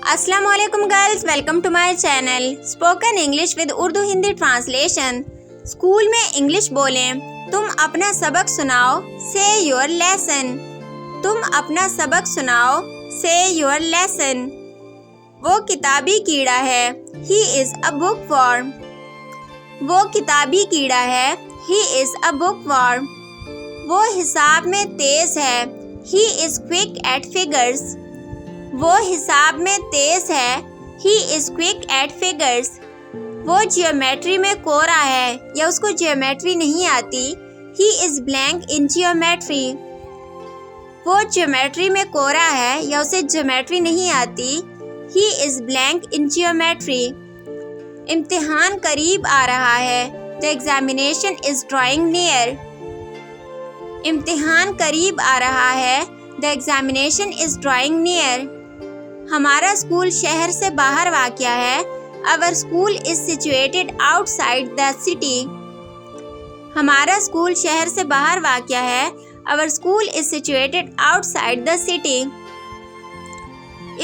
अस्सलाम वालेकुम girls, welcome to my channel spoken English with Urdu Hindi translation. School में English बोलें। तुम अपना सबक सुनाओ, से योर लेसन। तुम अपना सबक सुनाओ, से योर लेसन। वो किताबी कीड़ा है, he is a bookworm. वो किताबी कीड़ा है, he is a bookworm. वो हिसाब में तेज है, he is quick at figures. वो हिसाब में तेज है, he is quick at figures. वो जियोमेट्री में कोरा है या उसको जियोमेट्री नहीं आती, he is blank in geometry. वो जियोमेट्री में कोरा है या उसे जियोमेट्री नहीं आती, he is blank in geometry. इम्तिहान करीब आ रहा है, the examination is drawing near. इम्तिहान करीब आ रहा है, the examination is drawing near. हमारा स्कूल शहर से बाहर वाक़या है, अवर school is situated outside the city. हमारा स्कूल शहर से बाहर वाक़या है, अवर school is situated outside the city.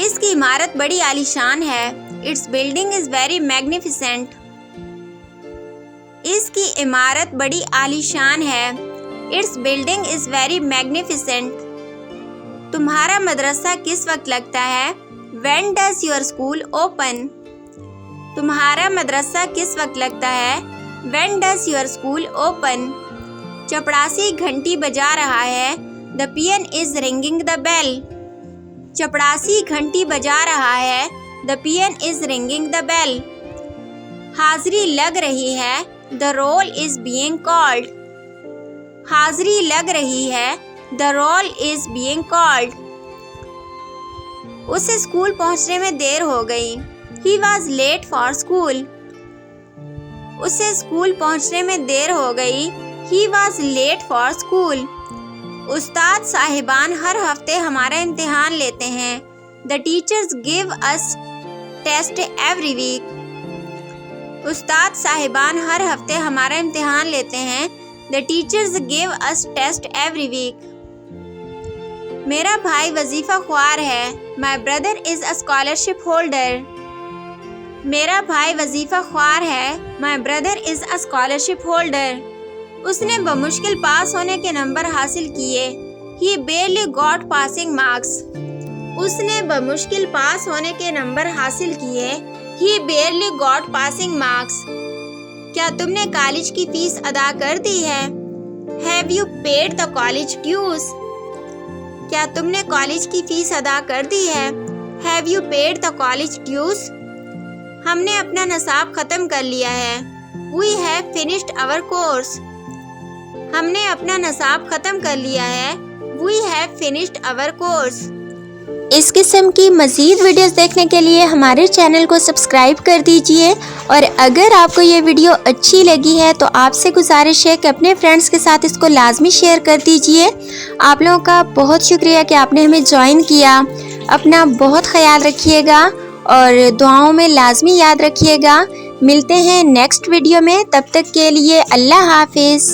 इसकी इमारत बड़ी आलीशान है, it's building is very magnificent. इसकी इमारत बड़ी आलीशान है, it's building is very magnificent. तुम्हारा मदरसा किस वक्त लगता है, When does your school open? तुम्हारा मदरसा किस वक्त लगता है, When does your school open? चपड़ासी घंटी बजा रहा है, The peon is ringing the bell. चपड़ासी घंटी बजा रहा है, The peon is ringing the bell. हाज़री लग रही है, The roll is being called. हाज़री लग रही है, The roll is being called. उसे स्कूल पहुंचने में देर हो गई, He was late for school. उसे स्कूल पहुंचने में देर हो गई, He was late for school. उस्ताद साहिबान हर हफ्ते हमारा इम्तिहान लेते हैं, The teachers give us test every week. उस्ताद साहिबान हर हफ्ते हमारा इम्तिहान लेते हैं, The teachers give us test every week. मेरा भाई वजीफ़ा ख्वार है, My brother is a scholarship holder. मेरा भाई वजीफ़ा ख्वार है, My brother is a scholarship holder. उसने बमुश्किल पास होने के नंबर हासिल किए, He barely got passing marks. उसने बमुश्किल पास होने के नंबर हासिल किए, He barely got passing marks. क्या तुमने कॉलेज की फीस अदा कर दी है, Have you paid the college dues? क्या तुमने कॉलेज की फीस अदा कर दी है, Have you paid the college dues? हमने अपना नसाब ख़त्म कर लिया है, We have finished our course. हमने अपना नसाब ख़त्म कर लिया है, We have finished our course. इस किस्म की मज़ीद वीडियोस देखने के लिए हमारे चैनल को सब्सक्राइब कर दीजिए, और अगर आपको ये वीडियो अच्छी लगी है तो आपसे गुजारिश है कि अपने फ्रेंड्स के साथ इसको लाजमी शेयर कर दीजिए। आप लोगों का बहुत शुक्रिया कि आपने हमें ज्वाइन किया। अपना बहुत ख्याल रखिएगा और दुआओं में लाजमी याद रखिएगा। मिलते हैं नेक्स्ट वीडियो में, तब तक के लिए अल्लाह हाफिज़।